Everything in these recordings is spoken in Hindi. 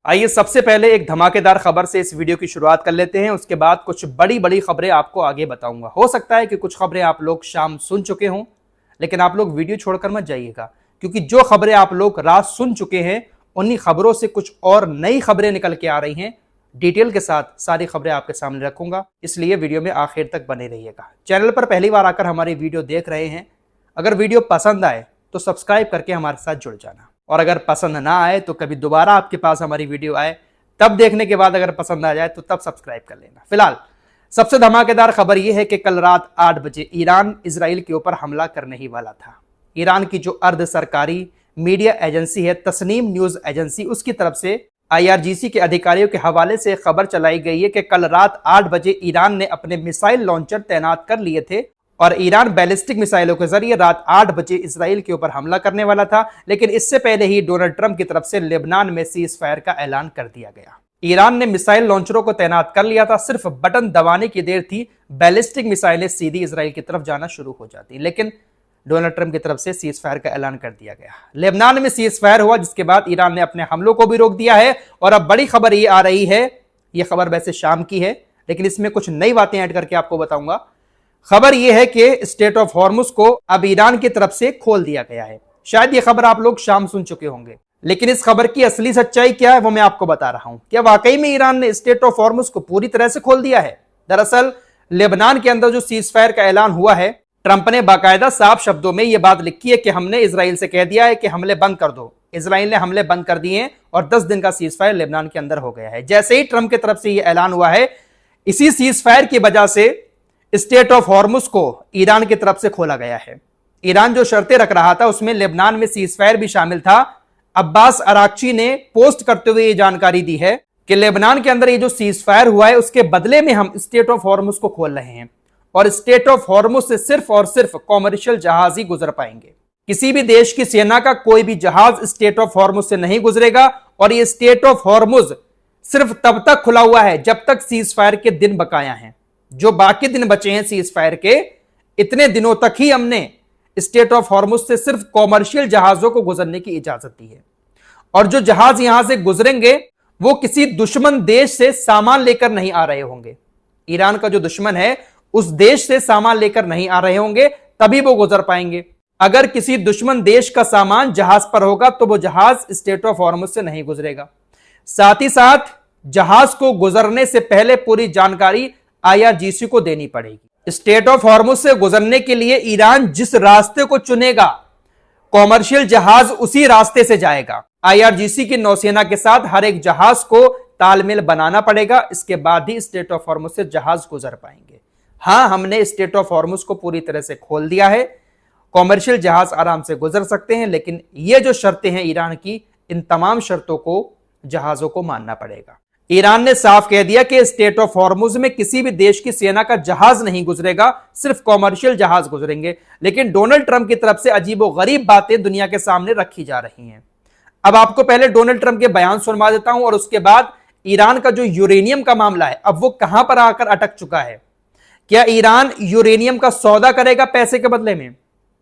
आइए सबसे पहले एक धमाकेदार खबर से इस वीडियो की शुरुआत कर लेते हैं। उसके बाद कुछ बड़ी बड़ी खबरें आपको आगे बताऊंगा। हो सकता है कि कुछ खबरें आप लोग शाम सुन चुके हों, लेकिन आप लोग वीडियो छोड़कर मत जाइएगा, क्योंकि जो खबरें आप लोग रात सुन चुके हैं उन्हीं खबरों से कुछ और नई खबरें निकल के आ रही हैं। डिटेल के साथ सारी खबरें आपके सामने रखूंगा, इसलिए वीडियो में आखिर तक बने रहिएगा। चैनल पर पहली बार आकर हमारी वीडियो देख रहे हैं, अगर वीडियो पसंद आए तो सब्सक्राइब करके हमारे साथ जुड़ जाना, और अगर पसंद ना आए तो कभी दोबारा आपके पास हमारी वीडियो आए तब देखने के बाद अगर पसंद आ जाए तो तब सब्सक्राइब कर लेना। फिलहाल सबसे धमाकेदार खबर यह है कि कल रात 8 बजे ईरान इजराइल के ऊपर हमला करने ही वाला था। ईरान की जो अर्ध सरकारी मीडिया एजेंसी है तस्नीम न्यूज एजेंसी, उसकी तरफ से IRGC के अधिकारियों के हवाले से खबर चलाई गई है कि कल रात 8 बजे ईरान ने अपने मिसाइल लॉन्चर तैनात कर लिए थे और ईरान बैलिस्टिक मिसाइलों के जरिए रात 8 बजे इजराइल के ऊपर हमला करने वाला था। लेकिन इससे पहले ही डोनाल्ड ट्रंप की तरफ से लेबनान में सीज फायर का ऐलान कर दिया गया। ईरान ने मिसाइल लॉन्चरों को तैनात कर लिया था, सिर्फ बटन दबाने की देर थी, बैलिस्टिक मिसाइलें सीधी इजराइल की तरफ जाना शुरू हो जाती। लेकिन डोनाल्ड ट्रंप की तरफ से सीज फायर का ऐलान कर दिया गया। लेबनान में सीज फायर हुआ, जिसके बाद ईरान ने अपने हमलों को भी रोक दिया है। और अब बड़ी खबर ये आ रही है, यह खबर वैसे शाम की है लेकिन इसमें कुछ नई बातें ऐड करके आपको बताऊंगा। खबर यह है कि स्टेट ऑफ हॉर्मुज को अब ईरान की तरफ से खोल दिया गया है। शायद यह खबर आप लोग शाम सुन चुके होंगे, लेकिन इस खबर की असली सच्चाई क्या है वो मैं आपको बता रहा हूं। क्या वाकई में ईरान ने स्टेट ऑफ हॉर्मुज को पूरी तरह से खोल दिया है? दरअसल लेबनान के अंदर जो सीज फायर का ऐलान हुआ है, ट्रंप ने बाकायदा साफ शब्दों में यह बात लिखी है कि हमने इजराइल से कह दिया है कि हमले बंद कर दो। इजराइल ने हमले बंद कर दिए और 10 दिन का सीज फायर लेबनान के अंदर हो गया है। जैसे ही ट्रंप की तरफ से यह ऐलान हुआ है, इसी सीज फायर की वजह से स्टेट ऑफ हॉर्मुज को ईरान की तरफ से खोला गया है। ईरान जो शर्तें रख रहा था उसमें लेबनान में सीज फायर भी शामिल था। अब्बास अराक्ची ने पोस्ट करते हुए ये जानकारी दी है कि लेबनान के अंदर ये जो सीज फायर हुआ है उसके बदले में हम स्टेट ऑफ हॉर्मुज को खोल रहे हैं, और स्टेट ऑफ हॉर्मुज से सिर्फ और सिर्फ कॉमर्शियल जहाज ही गुजर पाएंगे। किसी भी देश की सेना का कोई भी जहाज स्टेट ऑफ हॉर्मुज से नहीं गुजरेगा, और ये स्टेट ऑफ हॉर्मुज सिर्फ तब तक खुला हुआ है जब तक सीज फायर के दिन बकाया हैं। जो बाकी दिन बचे हैं सीज फायर के, इतने दिनों तक ही हमने स्टेट ऑफ हॉर्मुज से सिर्फ कॉमर्शियल जहाजों को गुजरने की इजाजत दी है। और जो जहाज यहां से गुजरेंगे वो किसी दुश्मन देश से सामान लेकर नहीं आ रहे होंगे। ईरान का जो दुश्मन है उस देश से सामान लेकर नहीं आ रहे होंगे, तभी वो गुजर पाएंगे। अगर किसी दुश्मन देश का सामान जहाज पर होगा तो वो जहाज स्टेट ऑफ हॉर्मुज से नहीं गुजरेगा। साथ ही साथ जहाज को गुजरने से पहले पूरी जानकारी IRGC को देनी पड़ेगी। स्टेट ऑफ हॉर्मुज से गुजरने के लिए ईरान जिस रास्ते को चुनेगा, कॉमर्शियल जहाज उसी रास्ते से जाएगा। IRGC की नौसेना के साथ हर एक जहाज को तालमेल बनाना पड़ेगा, इसके बाद ही स्टेट ऑफ हॉर्मुज से जहाज गुजर पाएंगे। हां, हमने स्टेट ऑफ हॉर्मुज को पूरी तरह से खोल दिया है, कॉमर्शियल जहाज आराम से गुजर सकते हैं, लेकिन ये जो शर्तें हैं ईरान की, इन तमाम शर्तों को जहाजों को मानना पड़ेगा। ईरान ने साफ कह दिया कि स्टेट ऑफ हॉर्मुज में किसी भी देश की सेना का जहाज नहीं गुजरेगा, सिर्फ कॉमर्शियल जहाज गुजरेंगे। लेकिन डोनाल्ड ट्रंप की तरफ से अजीबोगरीब बातें दुनिया के सामने रखी जा रही हैं। अब आपको पहले डोनाल्ड ट्रंप के बयान सुनवा देता हूं, और उसके बाद ईरान का जो यूरेनियम का मामला है, अब वो कहां पर आकर अटक चुका है। क्या ईरान यूरेनियम का सौदा करेगा पैसे के बदले में?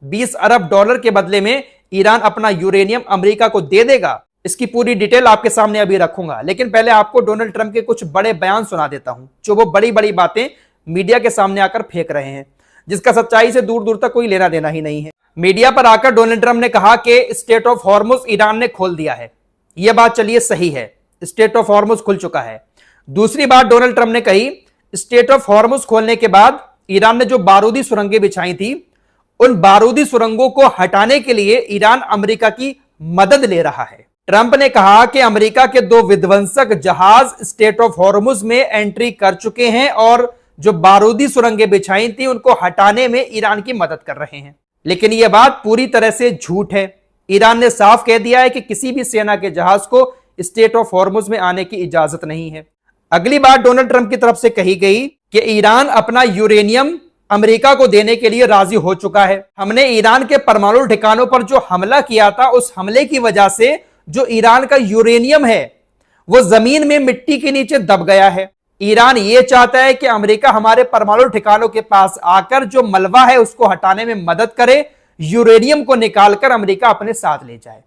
$20 अरब के बदले में ईरान अपना यूरेनियम अमेरिका को दे देगा। इसकी पूरी डिटेल आपके सामने अभी रखूंगा, लेकिन पहले आपको डोनाल्ड ट्रंप के कुछ बड़े बयान सुना देता हूं, जो वो बड़ी बड़ी बातें मीडिया के सामने आकर फेंक रहे हैं, जिसका सच्चाई से दूर दूर तक कोई लेना देना ही नहीं है। मीडिया पर आकर डोनाल्ड ट्रंप ने कहा कि स्टेट ऑफ हॉर्मुज ईरान ने खोल दिया है। यह बात चलिए सही है, स्टेट ऑफ हॉर्मुज खुल चुका है। दूसरी बात डोनाल्ड ट्रंप ने कही, स्टेट ऑफ हॉर्मुज खोलने के बाद ईरान ने जो बारूदी सुरंगें बिछाई थी, उन बारूदी सुरंगों को हटाने के लिए ईरान अमेरिका की मदद ले रहा है। ट्रंप ने कहा कि अमेरिका के 2 विध्वंसक जहाज स्टेट ऑफ हॉर्मुज में एंट्री कर चुके हैं और जो बारूदी सुरंगें बिछाई थी उनको हटाने में ईरान की मदद कर रहे हैं। लेकिन यह बात पूरी तरह से झूठ है। ईरान ने साफ कह दिया है कि किसी भी सेना के जहाज को स्टेट ऑफ हॉर्मुज में आने की इजाजत नहीं है। अगली बात डोनाल्ड ट्रंप की तरफ से कही गई कि ईरान अपना यूरेनियम अमेरिका को देने के लिए राजी हो चुका है। हमने ईरान के परमाणु ठिकानों पर जो हमला किया था, उस हमले की वजह से जो ईरान का यूरेनियम है वो जमीन में मिट्टी के नीचे दब गया है। ईरान ये चाहता है कि अमेरिका हमारे परमाणु ठिकानों के पास आकर जो मलबा है उसको हटाने में मदद करे, यूरेनियम को निकालकर अमेरिका अपने साथ ले जाए।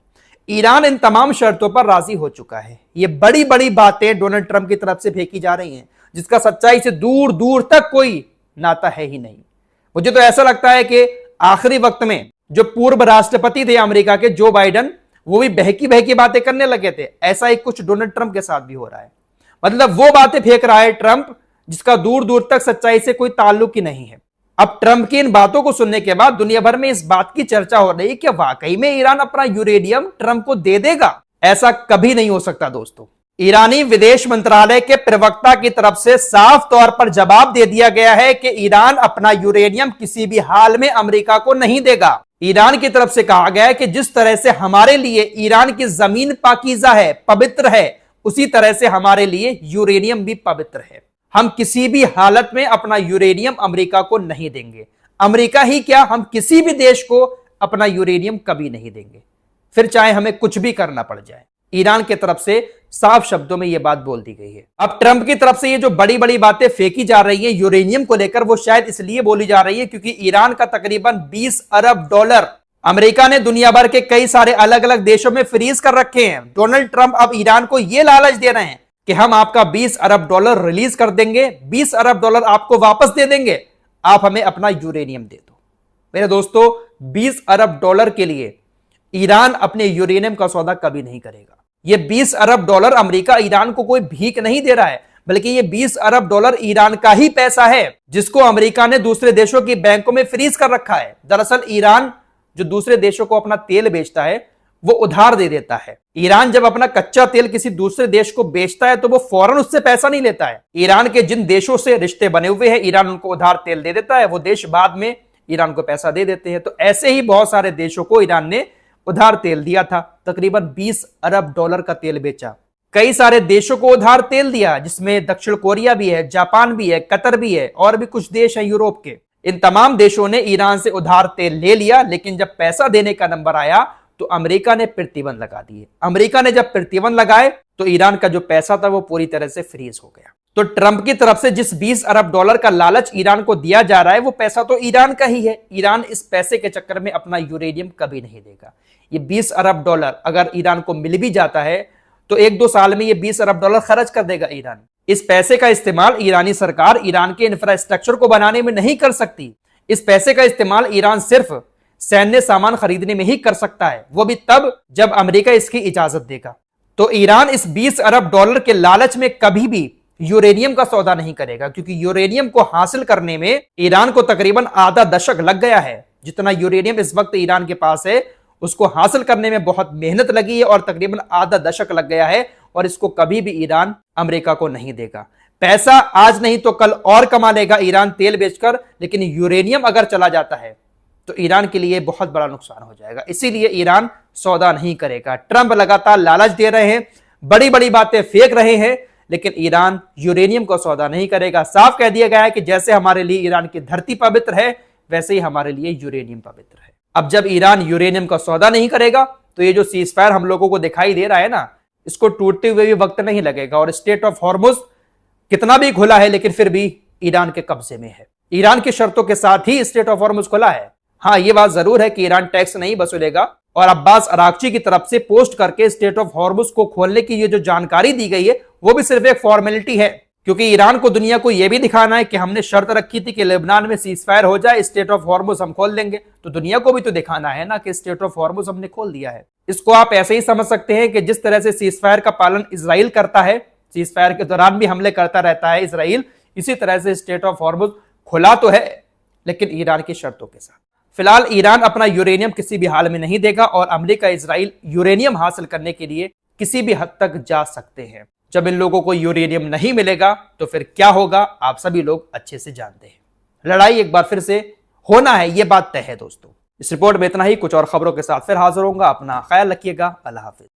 ईरान इन तमाम शर्तों पर राजी हो चुका है। ये बड़ी बड़ी बातें डोनाल्ड ट्रंप की तरफ से फेंकी जा रही हैं, जिसका सच्चाई से दूर दूर तक कोई नाता है ही नहीं। मुझे तो ऐसा लगता है कि आखिरी वक्त में जो पूर्व राष्ट्रपति थे अमेरिका के, जो बाइडन, वो भी बहकी बहकी बातें करने लगे थे। ऐसा ही कुछ डोनाल्ड ट्रंप के साथ भी हो रहा है। मतलब वो बातें फेंक रहा है ट्रंप जिसका दूर दूर तक सच्चाई से कोई ताल्लुक ही नहीं है। अब ट्रंप की इन बातों को सुनने के बाद दुनिया भर में इस बात की चर्चा हो रही है कि वाकई में ईरान अपना यूरेनियम ट्रंप को दे देगा। ऐसा कभी नहीं हो सकता दोस्तों। ईरानी विदेश मंत्रालय के प्रवक्ता की तरफ से साफ तौर पर जवाब दे दिया गया है कि ईरान अपना यूरेनियम किसी भी हाल में अमेरिका को नहीं देगा। ईरान की तरफ से कहा गया है कि जिस तरह से हमारे लिए ईरान की जमीन पाकीज़ा है, पवित्र है, उसी तरह से हमारे लिए यूरेनियम भी पवित्र है। हम किसी भी हालत में अपना यूरेनियम अमेरिका को नहीं देंगे। अमेरिका ही क्या, हम किसी भी देश को अपना यूरेनियम कभी नहीं देंगे, फिर चाहे हमें कुछ भी करना पड़ जाए। ईरान की तरफ से साफ शब्दों में यह बात बोल दी गई है। अब ट्रंप की तरफ से ये जो बड़ी बड़ी बातें फेंकी जा रही है यूरेनियम को लेकर, वो शायद इसलिए बोली जा रही है क्योंकि ईरान का तकरीबन 20 अरब डॉलर अमेरिका ने दुनिया भर के कई सारे अलग अलग देशों में फ्रीज कर रखे हैं। डोनाल्ड ट्रंप अब ईरान को यह लालच दे रहे हैं कि हम आपका 20 अरब डॉलर रिलीज कर देंगे, 20 अरब डॉलर आपको वापस दे देंगे, आप हमें अपना यूरेनियम दे दो। मेरे दोस्तों, 20 अरब डॉलर के लिए ईरान अपने यूरेनियम का सौदा कभी नहीं करेगा। ये 20 अरब डॉलर अमेरिका ईरान को कोई भीख नहीं दे रहा है, बल्कि ये 20 अरब डॉलर ईरान का ही पैसा है जिसको अमेरिका ने दूसरे देशों की बैंकों में फ्रीज कर रखा है। दरअसल ईरान जो दूसरे देशों को अपना तेल बेचता है वो उधार दे देता है। ईरान जब अपना कच्चा तेल किसी दूसरे देश को बेचता है तो वो फौरन उससे पैसा नहीं लेता है। ईरान के जिन देशों से रिश्ते बने हुए हैं, ईरान उनको उधार तेल दे देता है, वो देश बाद में ईरान को पैसा दे देते हैं। तो ऐसे ही बहुत सारे देशों को ईरान ने उधार तेल दिया था, तकरीबन 20 अरब डॉलर का तेल बेचा। कई सारे देशों को उधार तेल दिया, जिसमें दक्षिण कोरिया भी है, जापान भी है, कतर भी है और भी कुछ देश हैं यूरोप के। इन तमाम देशों ने ईरान से उधार तेल ले लिया, लेकिन जब पैसा देने का नंबर आया तो अमेरिका ने प्रतिबंध लगा दिए। अमेरिका ने जब प्रतिबंध लगाए तो ईरान का जो पैसा था वो पूरी तरह से फ्रीज हो गया। तो ट्रंप की तरफ से जिस 20 अरब डॉलर का लालच ईरान को दिया जा रहा है, वो पैसा तो ईरान का ही है। ईरान इस पैसे के चक्कर में अपना यूरेनियम कभी नहीं देगा। ये 20 अरब डॉलर अगर ईरान को मिल भी जाता है तो 1-2 साल में ये 20 अरब डॉलर खर्च कर देगा ईरान। इस पैसे का इस्तेमाल ईरानी सरकार ईरान के इंफ्रास्ट्रक्चर को बनाने में नहीं कर सकती। इस पैसे का इस्तेमाल ईरान सिर्फ सैन्य सामान खरीदने में ही कर सकता है, वो भी तब जब अमेरिका इसकी इजाजत देगा। तो ईरान इस 20 अरब डॉलर के लालच में कभी भी यूरेनियम का सौदा नहीं करेगा, क्योंकि यूरेनियम को हासिल करने में ईरान को तकरीबन आधा दशक लग गया है। जितना यूरेनियम इस वक्त ईरान के पास है, उसको हासिल करने में बहुत मेहनत लगी है और तकरीबन आधा दशक लग गया है, और इसको कभी भी ईरान अमेरिका को नहीं देगा। पैसा आज नहीं तो कल और कमा लेगा ईरान तेल बेचकर, लेकिन यूरेनियम अगर चला जाता है तो ईरान के लिए बहुत बड़ा नुकसान हो जाएगा। इसीलिए ईरान सौदा नहीं करेगा। ट्रंप लगातार लालच दे रहे हैं, बड़ी बड़ी बातें फेंक रहे हैं, लेकिन ईरान यूरेनियम का सौदा नहीं करेगा। साफ कह दिया गया है कि जैसे हमारे लिए ईरान की धरती पवित्र है, वैसे ही हमारे लिए यूरेनियम पवित्र है। अब जब ईरान यूरेनियम का सौदा नहीं करेगा तो ये जो सीजफायर हम लोगों को दिखाई दे रहा है ना, इसको टूटते हुए भी वक्त नहीं लगेगा। और स्टेट ऑफ हॉर्मुज कितना भी खुला है, लेकिन फिर भी ईरान के कब्जे में है। ईरान की शर्तों के साथ ही स्टेट ऑफ हॉर्मुज खुला है। हाँ, ये बात जरूर है कि ईरान टैक्स नहीं वसूलेगा, और अब्बास अराक्ची की तरफ से पोस्ट करके स्टेट ऑफ हॉर्मुज को खोलने की ये जो जानकारी दी गई है, वो भी सिर्फ एक फॉर्मेलिटी है, क्योंकि ईरान को दुनिया को यह भी दिखाना है कि हमने शर्त रखी थी कि लेबनान में सीजफायर हो जाए, स्टेट ऑफ हॉर्मुज हम खोल देंगे। तो दुनिया को भी तो दिखाना है ना कि स्टेट ऑफ हॉर्मुज हमने खोल दिया है। इसको आप ऐसे ही समझ सकते हैं कि जिस तरह से सीजफायर का पालन इजराइल करता है, सीजफायर के दौरान भी हमले करता रहता है इजराइल, इसी तरह से स्टेट ऑफ हॉर्मुज खुला तो है, लेकिन ईरान की शर्तों के साथ। फिलहाल ईरान अपना यूरेनियम किसी भी हाल में नहीं देगा, और अमेरिका इजराइल यूरेनियम हासिल करने के लिए किसी भी हद तक जा सकते हैं। जब इन लोगों को यूरेनियम नहीं मिलेगा तो फिर क्या होगा, आप सभी लोग अच्छे से जानते हैं। लड़ाई एक बार फिर से होना है, यह बात तय है दोस्तों। इस रिपोर्ट में इतना ही। कुछ और खबरों के साथ फिर हाजिर होऊंगा। अपना ख्याल रखिएगा। अल्लाह हाफिज।